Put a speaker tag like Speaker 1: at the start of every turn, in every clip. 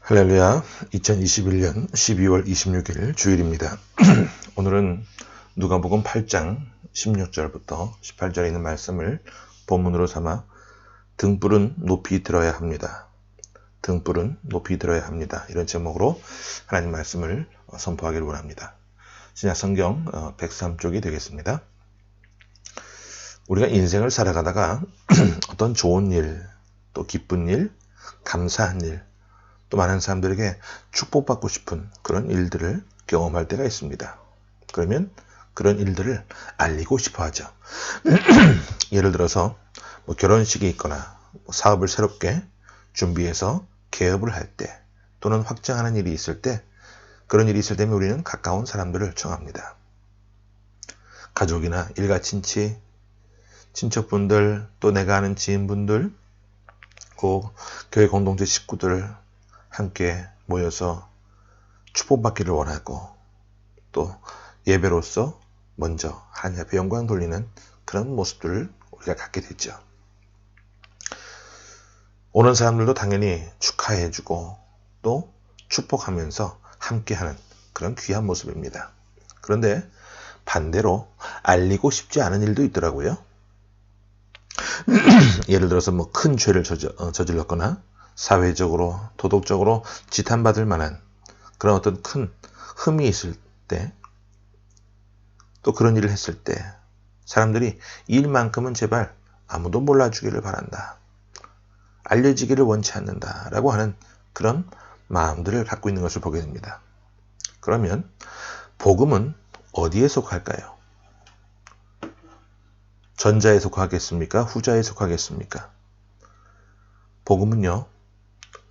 Speaker 1: 할렐루야, 2021년 12월 26일 주일입니다. 오늘은 누가복음 8장 16절부터 18절에 있는 말씀을 본문으로 삼아 등불은 높이 들어야 합니다. 등불은 높이 들어야 합니다. 이런 제목으로 하나님 말씀을 선포하기를 원합니다. 신약성경 103쪽이 되겠습니다. 우리가 인생을 살아가다가 어떤 좋은 일, 또 기쁜 일, 감사한 일, 또 많은 사람들에게 축복받고 싶은 그런 일들을 경험할 때가 있습니다. 그러면 그런 일들을 알리고 싶어 하죠. 예를 들어서 결혼식이 있거나 사업을 새롭게 준비해서 개업을 할 때, 또는 확장하는 일이 있을 때, 그런 일이 있을 때면 우리는 가까운 사람들을 청합니다. 가족이나 일가친치, 친척분들, 또 내가 아는 지인분들, 교회 공동체 식구들 함께 모여서 축복받기를 원하고, 또 예배로서 먼저 하나님 앞에 영광 돌리는 그런 모습들을 우리가 갖게 됐죠. 오는 사람들도 당연히 축하해주고 또 축복하면서 함께하는 그런 귀한 모습입니다. 그런데 반대로 알리고 싶지 않은 일도 있더라고요. 예를 들어서 큰 죄를 저질렀거나 사회적으로, 도덕적으로 지탄받을 만한 그런 어떤 큰 흠이 있을 때, 또 그런 일을 했을 때 사람들이 이 일만큼은 제발 아무도 몰라주기를 바란다, 알려지기를 원치 않는다 라고 하는 그런 마음들을 갖고 있는 것을 보게 됩니다. 그러면 복음은 어디에 속할까요? 전자에 속하겠습니까? 후자에 속하겠습니까? 복음은요,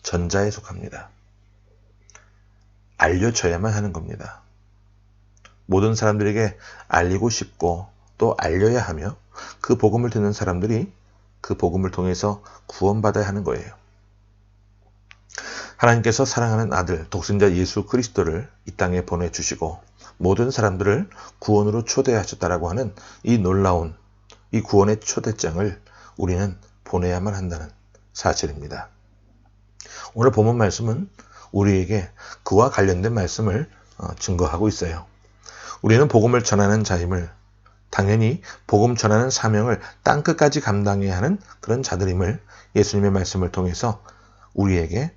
Speaker 1: 전자에 속합니다. 알려져야만 하는 겁니다. 모든 사람들에게 알리고 싶고 또 알려야 하며, 그 복음을 듣는 사람들이 그 복음을 통해서 구원받아야 하는 거예요. 하나님께서 사랑하는 아들 독생자 예수 그리스도를 이 땅에 보내주시고 모든 사람들을 구원으로 초대하셨다라고 하는 이 놀라운 이 구원의 초대장을 우리는 보내야만 한다는 사실입니다. 오늘 본문 말씀은 우리에게 그와 관련된 말씀을 증거하고 있어요. 우리는 복음을 전하는 자임을, 당연히 복음 전하는 사명을 땅끝까지 감당해야 하는 그런 자들임을 예수님의 말씀을 통해서 우리에게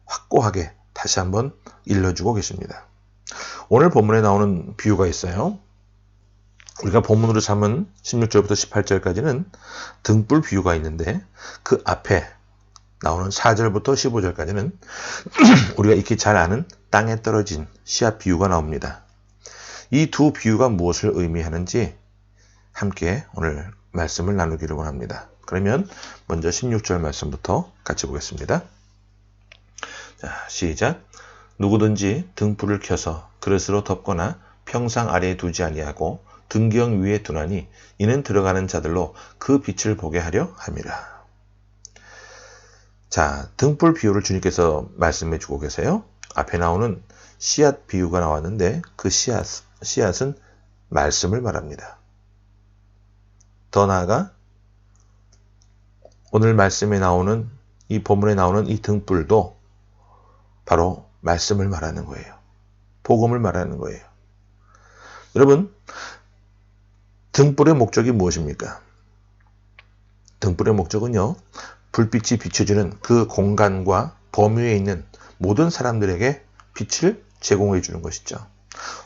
Speaker 1: 확고하게 다시 한번 일러주고 계십니다. 오늘 본문에 나오는 비유가 있어요. 우리가 본문으로 삼은 16절부터 18절까지는 등불 비유가 있는데, 그 앞에 나오는 4절부터 15절까지는 우리가 익히 잘 아는 땅에 떨어진 씨앗 비유가 나옵니다. 이 두 비유가 무엇을 의미하는지 함께 오늘 말씀을 나누기를 원합니다. 그러면 먼저 16절 말씀부터 같이 보겠습니다. 자, 시작. 누구든지 등불을 켜서 그릇으로 덮거나 평상 아래에 두지 아니하고 등경 위에 두나니 이는 들어가는 자들로 그 빛을 보게 하려 함이라. 자, 등불 비유를 주님께서 말씀해 주고 계세요. 앞에 나오는 씨앗 비유가 나왔는데, 그 씨앗은 말씀을 말합니다. 더 나아가 오늘 말씀에 나오는, 이 본문에 나오는 이 등불도 바로 말씀을 말하는 거예요. 복음을 말하는 거예요. 여러분, 등불의 목적이 무엇입니까? 등불의 목적은요, 불빛이 비춰주는 그 공간과 범위에 있는 모든 사람들에게 빛을 제공해 주는 것이죠.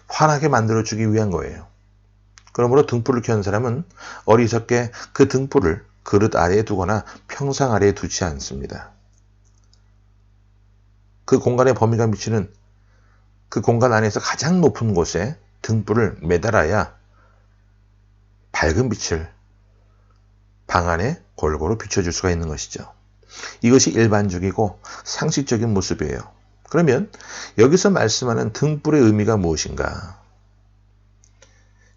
Speaker 1: 환하게 만들어주기 위한 거예요. 그러므로 등불을 켠 사람은 어리석게 그 등불을 그릇 아래에 두거나 평상 아래에 두지 않습니다. 그 공간의 범위가 미치는 그 공간 안에서 가장 높은 곳에 등불을 매달아야 밝은 빛을 방 안에 골고루 비춰줄 수가 있는 것이죠. 이것이 일반적이고 상식적인 모습이에요. 그러면 여기서 말씀하는 등불의 의미가 무엇인가?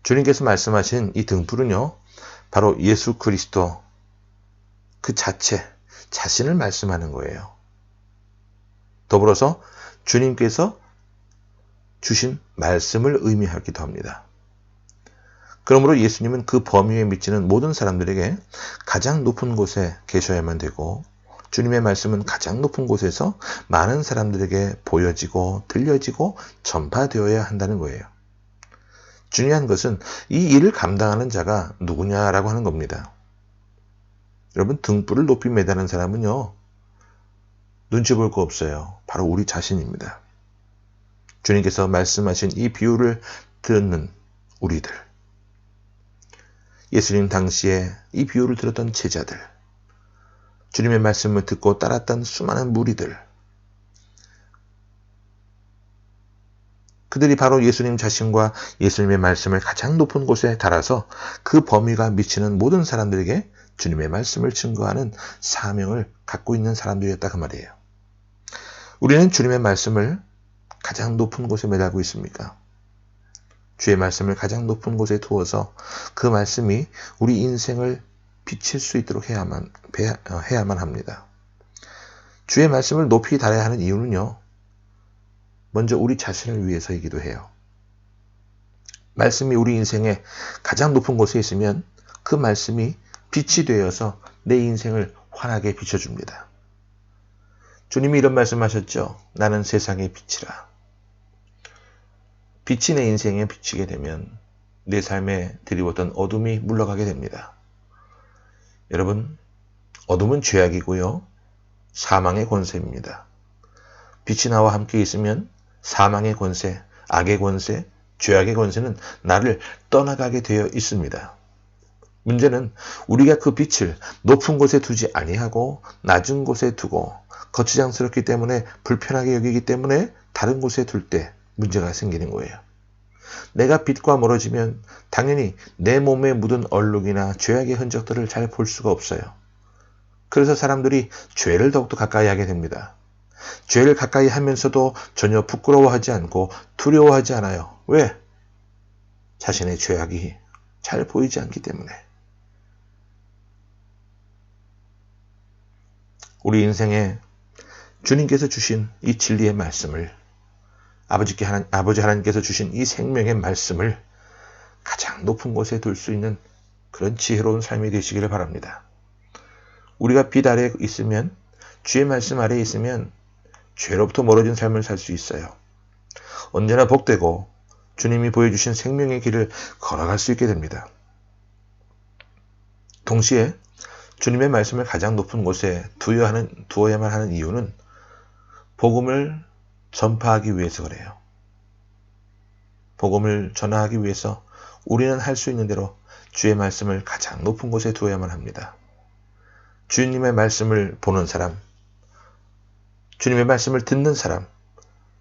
Speaker 1: 주님께서 말씀하신 이 등불은요, 바로 예수 그리스도 그 자신을 말씀하는 거예요. 더불어서 주님께서 주신 말씀을 의미하기도 합니다. 그러므로 예수님은 그 범위에 미치는 모든 사람들에게 가장 높은 곳에 계셔야만 되고, 주님의 말씀은 가장 높은 곳에서 많은 사람들에게 보여지고 들려지고 전파되어야 한다는 거예요. 중요한 것은 이 일을 감당하는 자가 누구냐라고 하는 겁니다. 여러분, 등불을 높이 매다는 사람은요, 눈치 볼 거 없어요. 바로 우리 자신입니다. 주님께서 말씀하신 이 비유를 듣는 우리들, 예수님 당시에 이 비유를 들었던 제자들, 주님의 말씀을 듣고 따랐던 수많은 무리들, 그들이 바로 예수님 자신과 예수님의 말씀을 가장 높은 곳에 달아서 그 범위가 미치는 모든 사람들에게 주님의 말씀을 증거하는 사명을 갖고 있는 사람들이었다 그 말이에요. 우리는 주님의 말씀을 가장 높은 곳에 매달고 있습니까? 주의 말씀을 가장 높은 곳에 두어서 그 말씀이 우리 인생을 비칠 수 있도록 해야만 합니다. 주의 말씀을 높이 달아야 하는 이유는요, 먼저 우리 자신을 위해서이기도 해요. 말씀이 우리 인생의 가장 높은 곳에 있으면 그 말씀이 빛이 되어서 내 인생을 환하게 비춰줍니다. 주님이 이런 말씀하셨죠. 나는 세상의 빛이라. 빛이 내 인생에 비치게 되면 내 삶에 드리웠던 어둠이 물러가게 됩니다. 여러분, 어둠은 죄악이고요, 사망의 권세입니다. 빛이 나와 함께 있으면 사망의 권세, 악의 권세, 죄악의 권세는 나를 떠나가게 되어 있습니다. 문제는 우리가 그 빛을 높은 곳에 두지 아니하고 낮은 곳에 두고 거추장스럽기 때문에 불편하게 여기기 때문에 다른 곳에 둘 때 문제가 생기는 거예요. 내가 빛과 멀어지면 당연히 내 몸에 묻은 얼룩이나 죄악의 흔적들을 잘 볼 수가 없어요. 그래서 사람들이 죄를 더욱더 가까이 하게 됩니다. 죄를 가까이 하면서도 전혀 부끄러워하지 않고 두려워하지 않아요. 왜? 자신의 죄악이 잘 보이지 않기 때문에. 우리 인생에 주님께서 주신 이 진리의 말씀을, 아버지 하나님께서 주신 이 생명의 말씀을 가장 높은 곳에 둘 수 있는 그런 지혜로운 삶이 되시기를 바랍니다. 우리가 빛 아래에 있으면, 주의 말씀 아래에 있으면 죄로부터 멀어진 삶을 살 수 있어요. 언제나 복되고 주님이 보여주신 생명의 길을 걸어갈 수 있게 됩니다. 동시에 주님의 말씀을 가장 높은 곳에 두어야만 하는 이유는 복음을 전파하기 위해서 그래요. 복음을 전하기 위해서 우리는 할 수 있는 대로 주의 말씀을 가장 높은 곳에 두어야만 합니다. 주님의 말씀을 보는 사람, 주님의 말씀을 듣는 사람,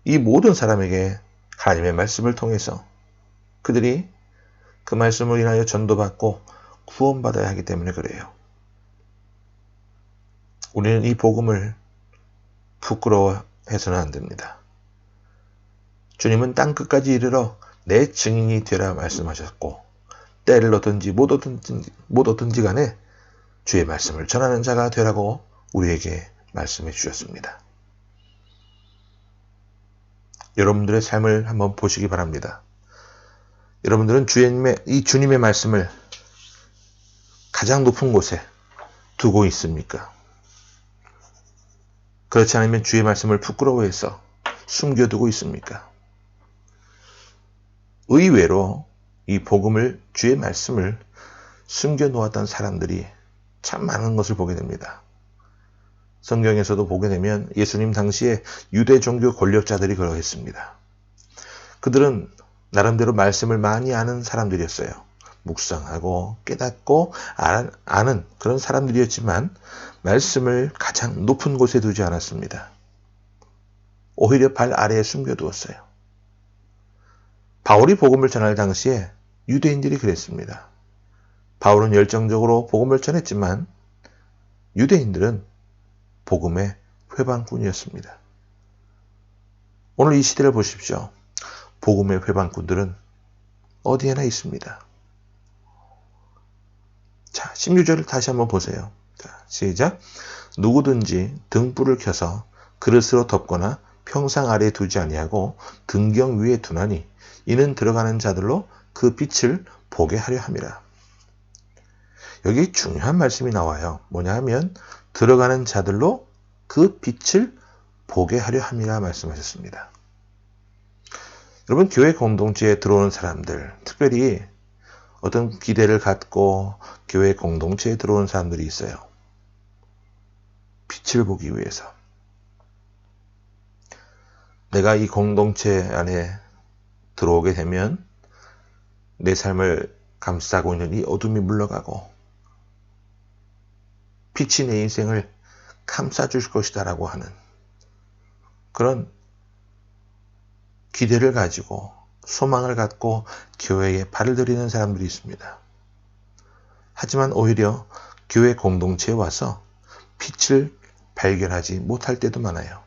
Speaker 1: 이 모든 사람에게 하나님의 말씀을 통해서 그들이 그 말씀을 인하여 전도받고 구원받아야 하기 때문에 그래요. 우리는 이 복음을 부끄러워해서는 안 됩니다. 주님은 땅끝까지 이르러 내 증인이 되라 말씀하셨고, 때를 얻든지 못 얻든지 간에 주의 말씀을 전하는 자가 되라고 우리에게 말씀해 주셨습니다. 여러분들의 삶을 한번 보시기 바랍니다. 여러분들은 주님의 말씀을 가장 높은 곳에 두고 있습니까? 그렇지 않으면 주의 말씀을 부끄러워해서 숨겨두고 있습니까? 의외로 이 복음을, 주의 말씀을 숨겨놓았던 사람들이 참 많은 것을 보게 됩니다. 성경에서도 보게 되면 예수님 당시에 유대 종교 권력자들이 그러했습니다. 그들은 나름대로 말씀을 많이 아는 사람들이었어요. 묵상하고 깨닫고 아는 그런 사람들이었지만 말씀을 가장 높은 곳에 두지 않았습니다. 오히려 발 아래에 숨겨두었어요. 바울이 복음을 전할 당시에 유대인들이 그랬습니다. 바울은 열정적으로 복음을 전했지만 유대인들은 복음의 회방꾼이었습니다. 오늘 이 시대를 보십시오. 복음의 회방꾼들은 어디에나 있습니다. 자, 16절을 다시 한번 보세요. 자, 시작. 누구든지 등불을 켜서 그릇으로 덮거나 평상 아래에 두지 아니하고 등경 위에 두나니 이는 들어가는 자들로 그 빛을 보게 하려 함이라. 여기 중요한 말씀이 나와요. 뭐냐 하면 들어가는 자들로 그 빛을 보게 하려 함이라 말씀하셨습니다. 여러분, 교회 공동체에 들어오는 사람들, 특별히 어떤 기대를 갖고 교회 공동체에 들어오는 사람들이 있어요. 빛을 보기 위해서. 내가 이 공동체 안에 들어오게 되면 내 삶을 감싸고 있는 이 어둠이 물러가고 빛이 내 인생을 감싸줄 것이다 라고 하는 그런 기대를 가지고 소망을 갖고 교회에 발을 들이는 사람들이 있습니다. 하지만 오히려 교회 공동체에 와서 빛을 발견하지 못할 때도 많아요.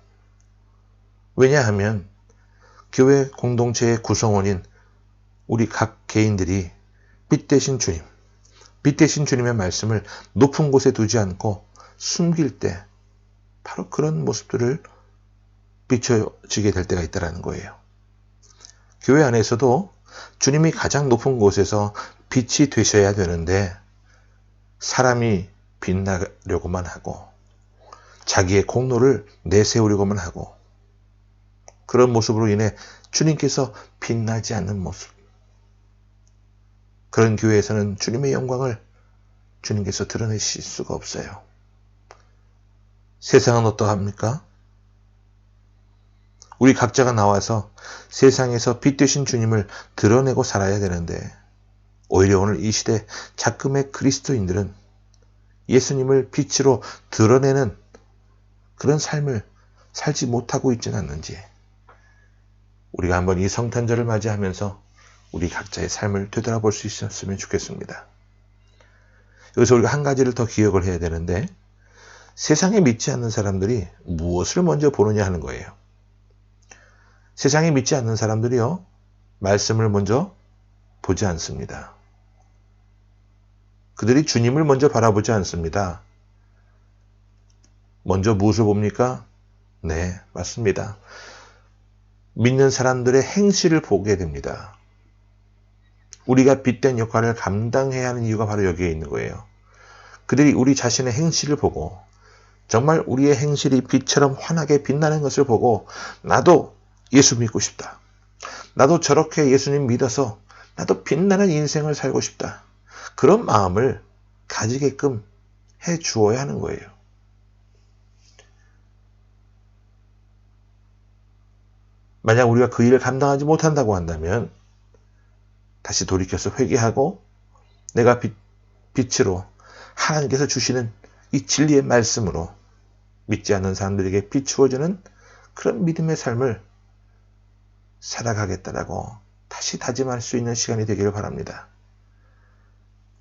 Speaker 1: 왜냐하면 교회 공동체의 구성원인 우리 각 개인들이 빛 대신 주님, 빛 대신 주님의 말씀을 높은 곳에 두지 않고 숨길 때 바로 그런 모습들을 비춰지게 될 때가 있다는 거예요. 교회 안에서도 주님이 가장 높은 곳에서 빛이 되셔야 되는데 사람이 빛나려고만 하고 자기의 공로를 내세우려고만 하고 그런 모습으로 인해 주님께서 빛나지 않는 모습, 그런 교회에서는 주님의 영광을 주님께서 드러내실 수가 없어요. 세상은 어떠합니까? 우리 각자가 나와서 세상에서 빛 되신 주님을 드러내고 살아야 되는데 오히려 오늘 이 시대 작금의 그리스도인들은 예수님을 빛으로 드러내는 그런 삶을 살지 못하고 있지는 않는지 우리가 한번 이 성탄절을 맞이하면서 우리 각자의 삶을 되돌아볼 수 있었으면 좋겠습니다. 여기서 우리가 한 가지를 더 기억을 해야 되는데 세상에 믿지 않는 사람들이 무엇을 먼저 보느냐 하는 거예요. 세상에 믿지 않는 사람들이요, 말씀을 먼저 보지 않습니다. 그들이 주님을 먼저 바라보지 않습니다. 먼저 무엇을 봅니까? 네, 맞습니다. 믿는 사람들의 행실을 보게 됩니다. 우리가 빛된 역할을 감당해야 하는 이유가 바로 여기에 있는 거예요. 그들이 우리 자신의 행실을 보고 정말 우리의 행실이 빛처럼 환하게 빛나는 것을 보고 나도 예수 믿고 싶다. 나도 저렇게 예수님 믿어서 나도 빛나는 인생을 살고 싶다. 그런 마음을 가지게끔 해 주어야 하는 거예요. 만약 우리가 그 일을 감당하지 못한다고 한다면 다시 돌이켜서 회개하고 내가 빛으로 하나님께서 주시는 이 진리의 말씀으로 믿지 않는 사람들에게 비추어주는 그런 믿음의 삶을 살아가겠다라고 다시 다짐할 수 있는 시간이 되기를 바랍니다.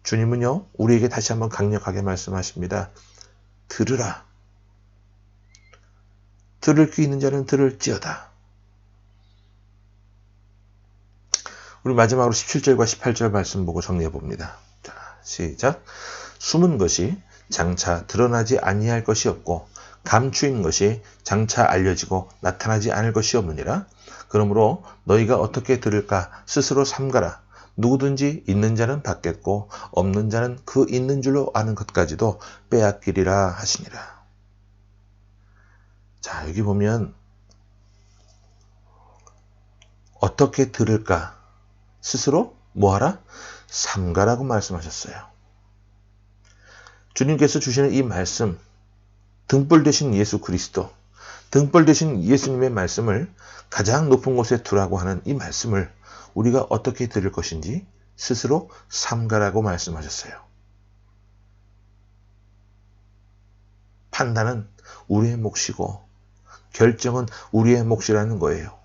Speaker 1: 주님은요, 우리에게 다시 한번 강력하게 말씀하십니다. 들으라. 들을 귀 있는 자는 들을지어다. 우리 마지막으로 17절과 18절 말씀 보고 정리해 봅니다. 자, 시작. 숨은 것이 장차 드러나지 아니할 것이 없고 감추인 것이 장차 알려지고 나타나지 않을 것이 없느니라. 그러므로 너희가 어떻게 들을까 스스로 삼가라. 누구든지 있는 자는 받겠고 없는 자는 그 있는 줄로 아는 것까지도 빼앗기리라 하시니라. 자, 여기 보면 어떻게 들을까? 스스로 뭐하라? 삼가라고 말씀하셨어요. 주님께서 주시는 이 말씀, 등불 되신 예수 그리스도, 등불 되신 예수님의 말씀을 가장 높은 곳에 두라고 하는 이 말씀을 우리가 어떻게 들을 것인지 스스로 삼가라고 말씀하셨어요. 판단은 우리의 몫이고 결정은 우리의 몫이라는 거예요.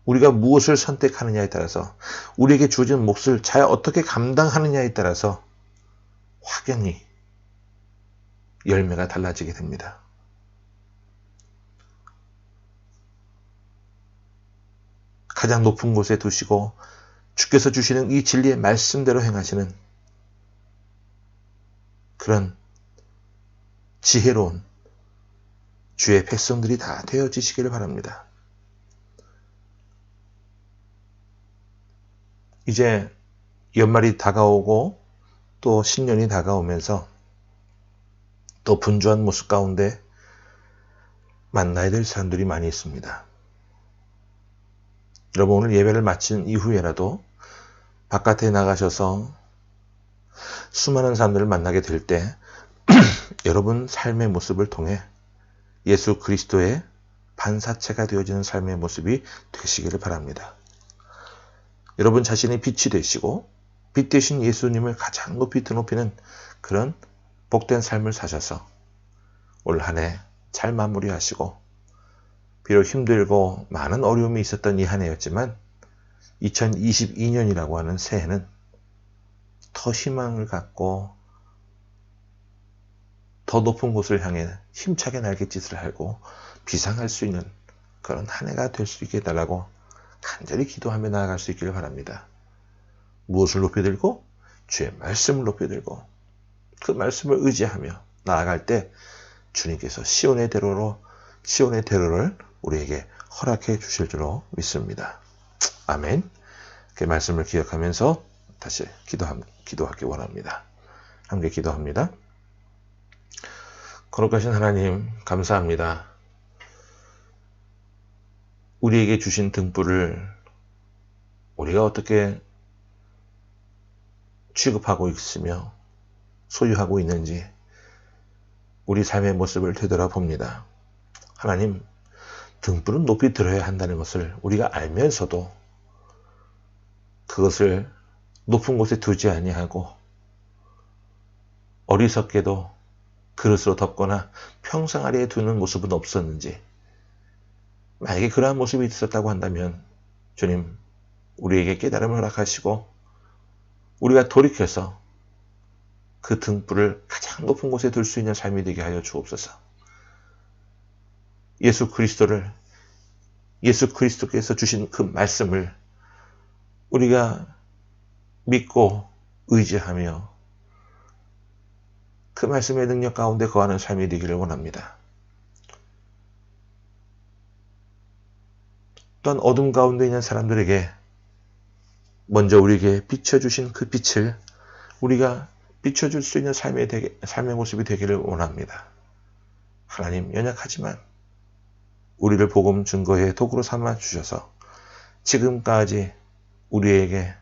Speaker 1: 우리가 무엇을 선택하느냐에 따라서 우리에게 주어진 몫을 잘 어떻게 감당하느냐에 따라서 확연히 열매가 달라지게 됩니다. 가장 높은 곳에 두시고 주께서 주시는 이 진리의 말씀대로 행하시는 그런 지혜로운 주의 백성들이 다 되어지시기를 바랍니다. 이제 연말이 다가오고 또 신년이 다가오면서 더 분주한 모습 가운데 만나야 될 사람들이 많이 있습니다. 여러분, 오늘 예배를 마친 이후에라도 바깥에 나가셔서 수많은 사람들을 만나게 될 때 여러분 삶의 모습을 통해 예수 그리스도의 반사체가 되어지는 삶의 모습이 되시기를 바랍니다. 여러분 자신이 빛이 되시고 빛 되신 예수님을 가장 높이 드높이는 그런 복된 삶을 사셔서 올 한 해 잘 마무리하시고, 비록 힘들고 많은 어려움이 있었던 이 한 해였지만 2022년이라고 하는 새해는 더 희망을 갖고 더 높은 곳을 향해 힘차게 날갯짓을 하고 비상할 수 있는 그런 한 해가 될 수 있게 해달라고 간절히 기도하며 나아갈 수 있기를 바랍니다. 무엇을 높이 들고? 주의 말씀을 높이 들고 그 말씀을 의지하며 나아갈 때 주님께서 시온의 대로를 우리에게 허락해 주실 줄로 믿습니다. 아멘. 그 말씀을 기억하면서 다시 기도하기 원합니다. 함께 기도합니다. 거룩하신 하나님, 감사합니다. 우리에게 주신 등불을 우리가 어떻게 취급하고 있으며 소유하고 있는지 우리 삶의 모습을 되돌아봅니다. 하나님, 등불은 높이 들어야 한다는 것을 우리가 알면서도 그것을 높은 곳에 두지 아니하고 어리석게도 그릇으로 덮거나 평상 아래에 두는 모습은 없었는지, 만약에 그러한 모습이 있었다고 한다면 주님, 우리에게 깨달음을 허락하시고 우리가 돌이켜서 그 등불을 가장 높은 곳에 둘 수 있는 삶이 되게 하여 주옵소서. 예수 그리스도께서 주신 그 말씀을 우리가 믿고 의지하며 그 말씀의 능력 가운데 거하는 삶이 되기를 원합니다. 또한 어둠 가운데 있는 사람들에게 먼저 우리에게 비춰주신 그 빛을 우리가 비춰줄 수 있는 삶의 모습이 되기를 원합니다. 하나님, 연약하지만 우리를 복음 증거의 도구로 삼아 주셔서 지금까지 우리에게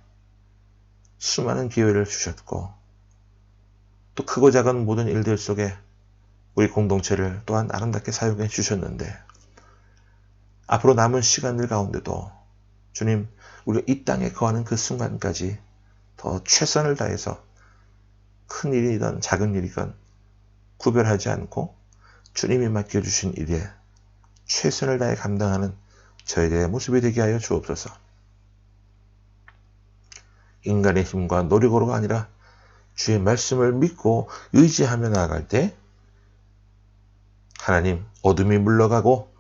Speaker 1: 수많은 기회를 주셨고 또 크고 작은 모든 일들 속에 우리 공동체를 또한 아름답게 사용해 주셨는데, 앞으로 남은 시간들 가운데도 주님, 우리가 이 땅에 거하는 그 순간까지 더 최선을 다해서 큰 일이든 작은 일이건 구별하지 않고 주님이 맡겨주신 일에 최선을 다해 감당하는 저희들의 모습이 되게 하여 주옵소서. 인간의 힘과 노력으로가 아니라 주의 말씀을 믿고 의지하며 나아갈 때 하나님, 어둠이 물러가고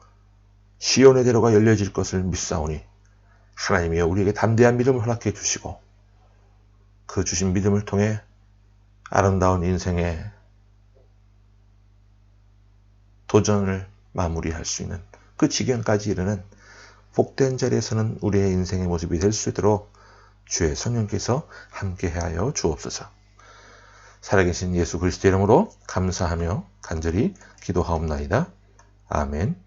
Speaker 1: 시온의 대로가 열려질 것을 믿사오니 하나님이여 우리에게 담대한 믿음을 허락해 주시고 그 주신 믿음을 통해 아름다운 인생의 도전을 마무리할 수 있는 그 지경까지 이르는 복된 자리에서는 우리의 인생의 모습이 될 수 있도록 주의 성령께서 함께하여 주옵소서. 살아계신 예수 그리스도의 이름으로 감사하며 간절히 기도하옵나이다. 아멘.